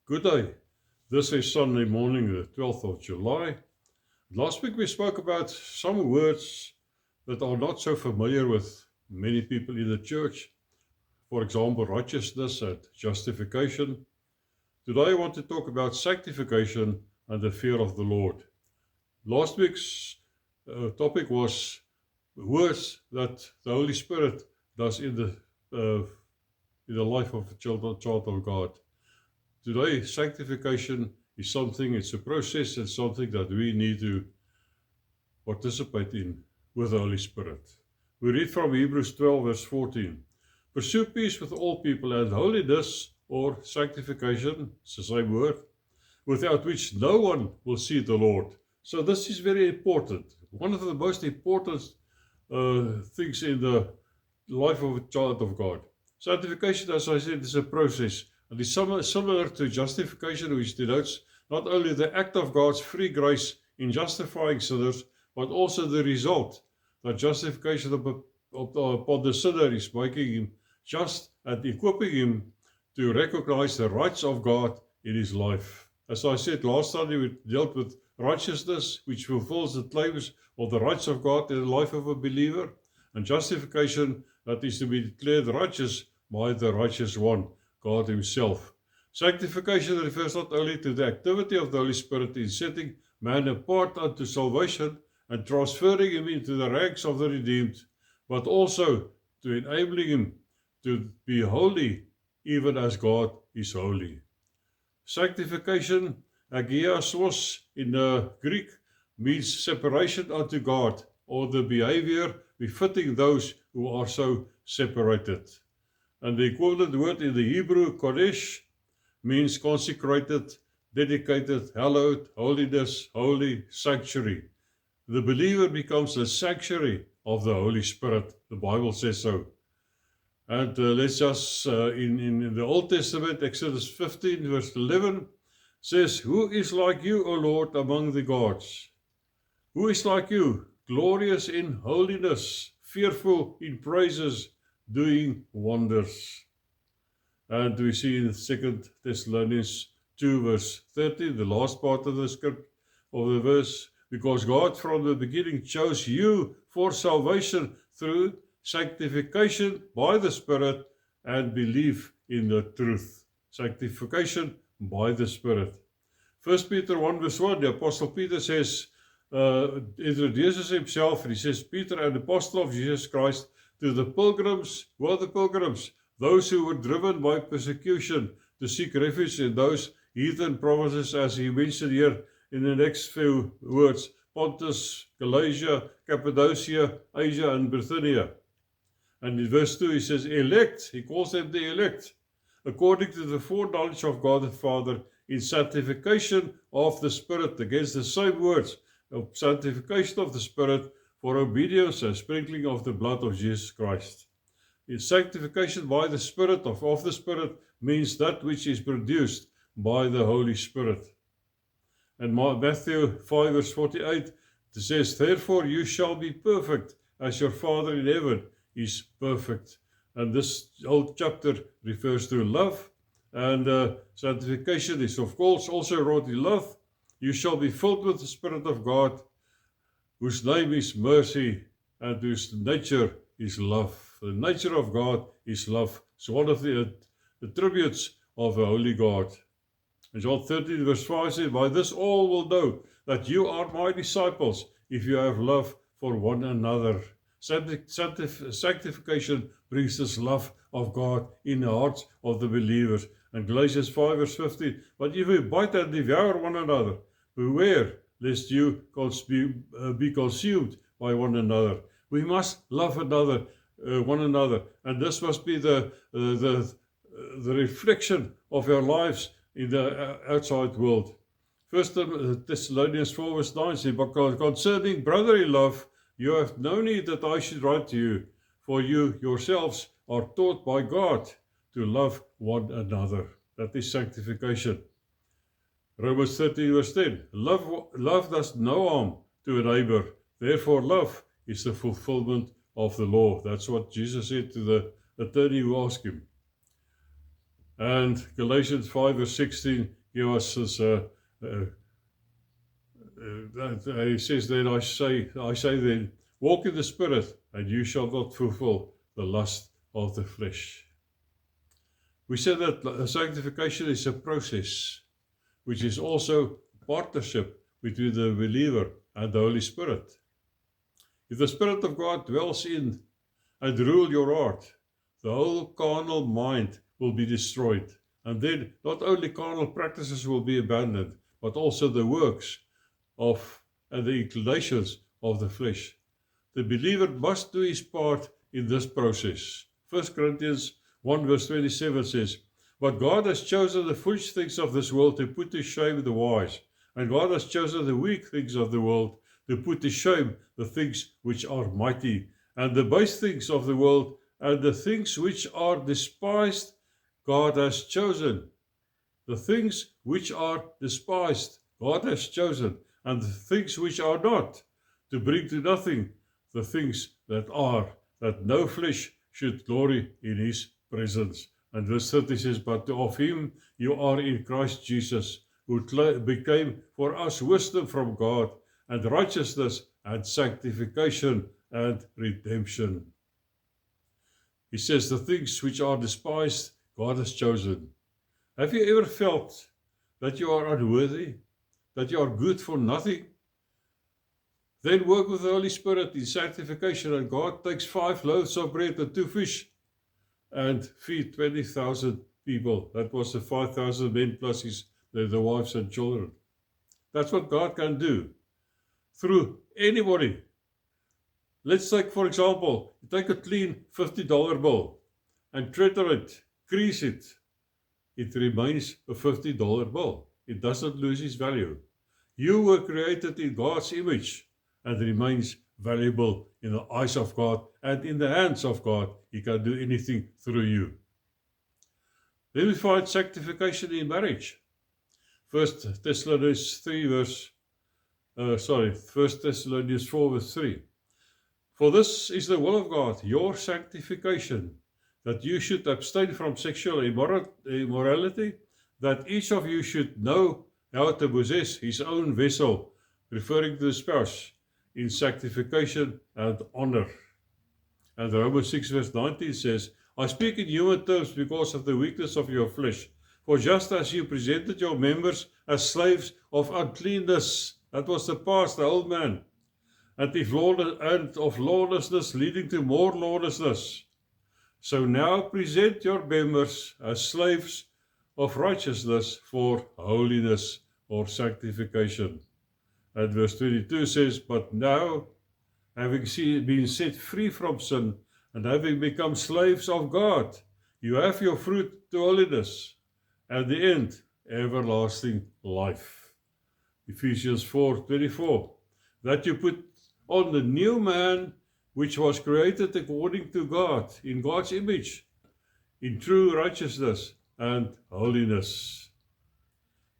Good day. This is Sunday morning, the 12th of July. Last week we spoke about some words that are not so familiar with many people in the church. For example, righteousness and justification. Today I want to talk about sanctification and the fear of the Lord. Last week's topic was words that the Holy Spirit does in the life of a child of God. Today, sanctification is something, it's a process, it's something that we need to participate in with the Holy Spirit. We read from Hebrews 12 verse 14. Pursue peace with all people and holiness, or sanctification, it's the same word, without which no one will see the Lord. So this is very important. One of the most important things in the life of a child of God. Sanctification, as I said, is a process. And it's similar to justification, which denotes not only the act of God's free grace in justifying sinners, but also the result that justification upon the sinner is making him just and equipping him to recognize the rights of God in his life. As I said last Sunday, we dealt with righteousness, which fulfills the claims of the rights of God in the life of a believer, and justification, that is to be declared righteous by the righteous one, God himself. Sanctification refers not only to the activity of the Holy Spirit in setting man apart unto salvation and transferring him into the ranks of the redeemed, but also to enabling him to be holy, even as God is holy. Sanctification, agiasos in the Greek, means separation unto God, or the behavior befitting those who are so separated. And the equivalent word in the Hebrew, kodesh, means consecrated, dedicated, hallowed, holiness, holy, sanctuary. The believer becomes the sanctuary of the Holy Spirit. The Bible says so. And let's just, in the Old Testament, Exodus 15, verse 11, says, Who is like you, O Lord, among the gods? Who is like you, glorious in holiness, fearful in praises, doing wonders? And we see in 2 Thessalonians 2 verse 13, the last part of the script of the verse, because God from the beginning chose you for salvation through sanctification by the Spirit and belief in the truth. Sanctification by the Spirit. 1 Peter 1 verse 1, the Apostle Peter says, introduces himself, and he says, Peter, an apostle of Jesus Christ, to the pilgrims. Who are the pilgrims? Those who were driven by persecution to seek refuge in those heathen provinces, as he mentioned here in the next few words, Pontus, Galatia, Cappadocia, Asia, and Bithynia. And in verse 2 he says, elect, he calls them the elect, according to the foreknowledge of God the Father, in sanctification of the Spirit, against the same words, of sanctification of the Spirit, for obedience and sprinkling of the blood of Jesus Christ. In sanctification by the Spirit of the Spirit means that which is produced by the Holy Spirit. And Matthew 5 verse 48, it says, Therefore you shall be perfect as your Father in heaven is perfect. And this whole chapter refers to love, and sanctification is of course also wrought in love. You shall be filled with the Spirit of God, whose name is mercy and whose nature is love. The nature of God is love. It's one of the attributes of a holy God. In John 13 verse 5 says, By this all will know that you are my disciples, if you have love for one another. Sanctification brings this love of God in the hearts of the believers. And Galatians 5 verse 15, But if we bite and devour one another, beware lest you be consumed by one another. We must love one another, and this must be the reflection of our lives in the outside world. 1 Thessalonians 4 verse 9 says, But concerning brotherly love, you have no need that I should write to you, for you yourselves are taught by God to love one another. That is sanctification. Romans 13 verse 10, Love does no harm to a neighbor, therefore love is the fulfillment of the law. That's what Jesus said to the attorney who asked him. And Galatians 5 verse 16 gives us this, he says then, I say then, walk in the Spirit, and you shall not fulfill the lust of the flesh. We said that sanctification is a process, which is also partnership between the believer and the Holy Spirit. If the Spirit of God dwells in and rule your heart, the whole carnal mind will be destroyed. And then not only carnal practices will be abandoned, but also the works of and the inclinations of the flesh. The believer must do his part in this process. 1 Corinthians 1 verse 27 says, but God has chosen the foolish things of this world to put to shame the wise, and God has chosen the weak things of the world to put to shame the things which are mighty, and the base things of the world, and the things which are despised, God has chosen. The things which are despised, God has chosen, and the things which are not, to bring to nothing the things that are, that no flesh should glory in his presence. And verse 30 says, but of him you are in Christ Jesus, who became for us wisdom from God, and righteousness, and sanctification, and redemption. He says, the things which are despised, God has chosen. Have you ever felt that you are unworthy, that you are good for nothing? Then work with the Holy Spirit in sanctification, and God takes 5 loaves of bread and 2 fish and feed 20,000 people. That was the 5,000 men plus the wives and children. That's what God can do through anybody. Let's take, for example, take a clean $50 bill and treasure it, crease it. It remains a $50 bill. It doesn't lose its value. You were created in God's image and remains valuable in the eyes of God and in the hands of God. He can do anything through you. Then we find sanctification in marriage. 1 Thessalonians 4 verse 3. For this is the will of God, your sanctification, that you should abstain from sexual immorality, that each of you should know how to possess his own vessel, referring to the spouse, in sanctification and honor. And Romans 6 verse 19 says, I speak in human terms because of the weakness of your flesh. For just as you presented your members as slaves of uncleanness, that was the past, the old man, and of lawlessness leading to more lawlessness, so now present your members as slaves of righteousness for holiness or sanctification. And verse 22 says, but now, having been set free from sin and having become slaves of God, you have your fruit to holiness, and the end, everlasting life. Ephesians 4:24, that you put on the new man, which was created according to God, in God's image, in true righteousness and holiness.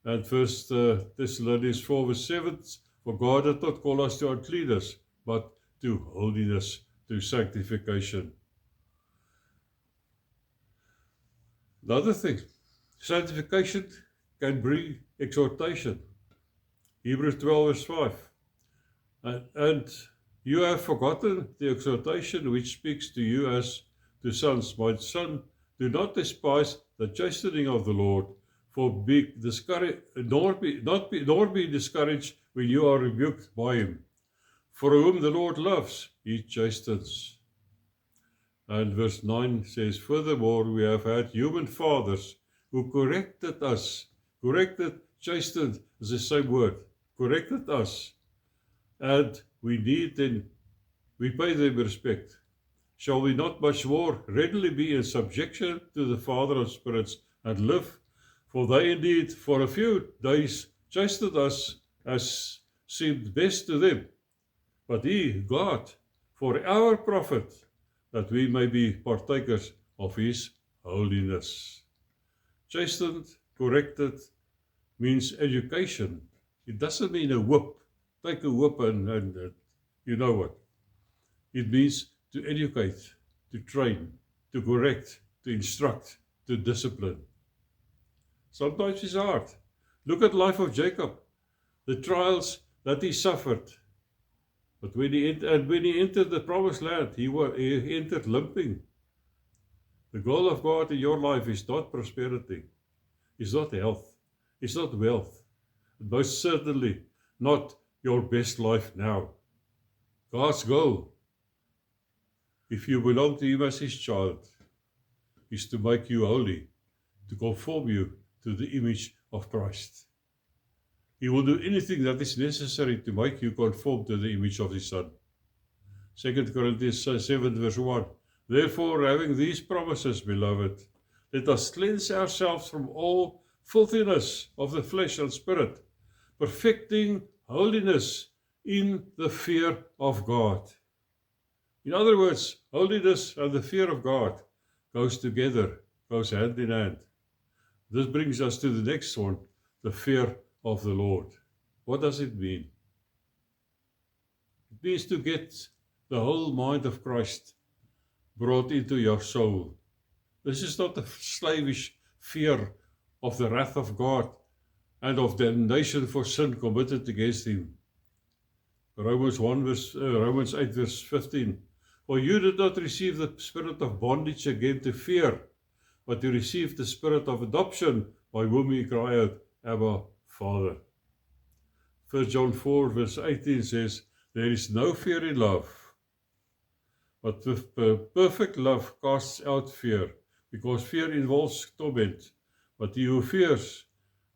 And 1 Thessalonians 4 verse 7, for God did not call us to uncleanness, but to holiness, to sanctification. Another thing, sanctification can bring exhortation. Hebrews 12 verse 5. And you have forgotten the exhortation which speaks to you as to sons. My son, do not despise the chastening of the Lord, for nor be discouraged when you are rebuked by him. For whom the Lord loves, he chastens. And verse 9 says, furthermore, we have had human fathers who corrected us. Chastened is the same word. Corrected us. And we pay them respect. Shall we not much more readily be in subjection to the Father of spirits and live? For they indeed for a few days chastened us as seemed best to them. But he, God, for our profit, that we may be partakers of his holiness. Chastened, corrected, means education. It doesn't mean a whip. Take a whip and you know what. It means to educate, to train, to correct, to instruct, to discipline. Sometimes it's hard. Look at the life of Jacob, the trials that he suffered. But when he entered the promised land, he entered limping. The goal of God in your life is not prosperity, it's not health, it's not wealth, most certainly not your best life now. God's goal, if you belong to Him as His child, is to make you holy, to conform you to the image of Christ. He will do anything that is necessary to make you conform to the image of His Son. 2 Corinthians 7 verse 1. Therefore, having these promises, beloved, let us cleanse ourselves from all filthiness of the flesh and spirit, perfecting holiness in the fear of God. In other words, holiness and the fear of God goes together, goes hand in hand. This brings us to the next one, the fear of the Lord. What does it mean? It means to get the whole mind of Christ brought into your soul. This is not a slavish fear of the wrath of God and of damnation for sin committed against Him. Romans 8 verse 15. For you did not receive the spirit of bondage again to fear, but you received the spirit of adoption, by whom we cry out, Abba, Father. 1 John 4 verse 18 says, there is no fear in love, but with perfect love casts out fear, because fear involves torment. But he who fears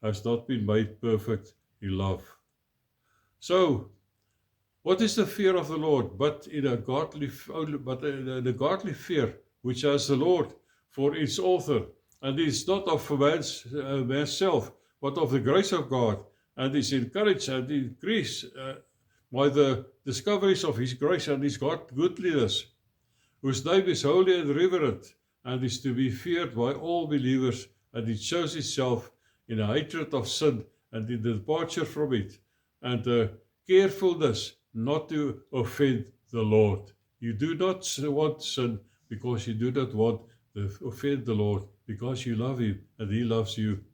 has not been made perfect in love. So, what is the fear of the Lord? But in a godly fear, which has the Lord for its author, and is not of man's self, but of the grace of God, and is encouraged and increased by the discoveries of His grace and His goodliness, whose name is holy and reverent, and is to be feared by all believers, and it shows itself in a hatred of sin and in the departure from it, and a carefulness not to offend the Lord. You do not want sin because you do not want to offend the Lord, because you love Him and He loves you.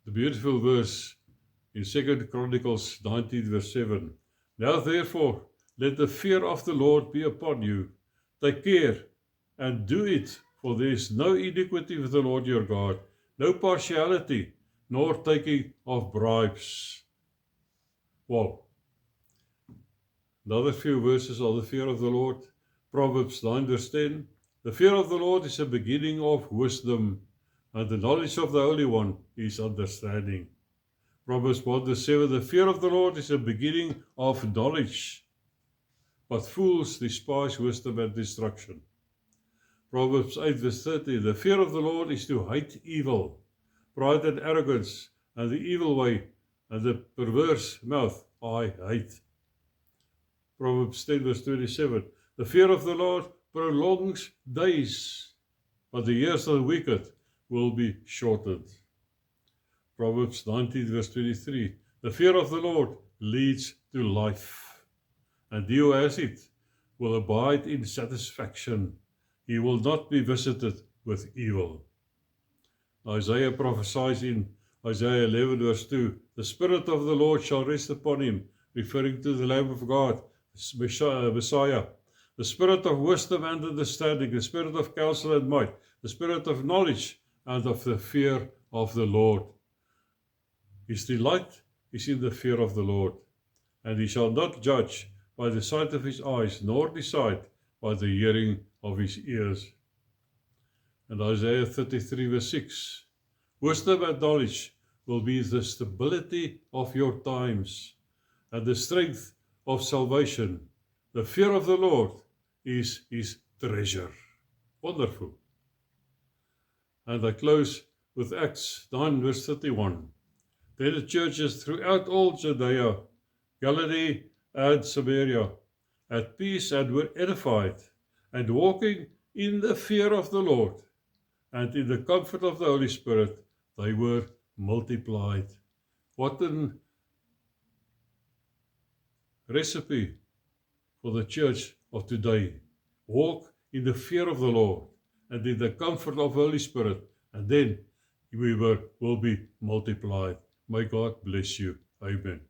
The beautiful verse in 2 Chronicles 19 verse 7. Now therefore, let the fear of the Lord be upon you. Take care and do it, for there is no iniquity with the Lord your God, no partiality, nor taking of bribes. Wow. Another few verses on the fear of the Lord. Proverbs 9 verse 10. The fear of the Lord is a beginning of wisdom, and the knowledge of the Holy One is understanding. Proverbs 1 verse 7. The fear of the Lord is a beginning of knowledge, but fools despise wisdom and instruction. Proverbs 8 verse 30. The fear of the Lord is to hate evil, pride and arrogance, and the evil way, and the perverse mouth I hate. Proverbs 10 verse 27. The fear of the Lord prolongs days, but the years of the wicked will be shortened. Proverbs 19 verse 23. The fear of the Lord leads to life, and he who has it will abide in satisfaction. He will not be visited with evil. Isaiah prophesies in Isaiah 11 verse 2, the Spirit of the Lord shall rest upon him, referring to the Lamb of God, Messiah, the Spirit of wisdom and understanding, the Spirit of counsel and might, the Spirit of knowledge and of the fear of the Lord. His delight is in the fear of the Lord, and he shall not judge by the sight of his eyes, nor decide by the hearing of his ears. And Isaiah 33 verse 6, wisdom and knowledge will be the stability of your times and the strength of salvation. The fear of the Lord is his treasure. Wonderful. And I close with Acts 9 verse 31. Then the churches throughout all Judea, Galilee and Samaria had peace and were edified, and walking in the fear of the Lord and in the comfort of the Holy Spirit, they were multiplied. What a recipe for the church of today. Walk in the fear of the Lord and in the comfort of the Holy Spirit, and then we will be multiplied. May God bless you. Amen.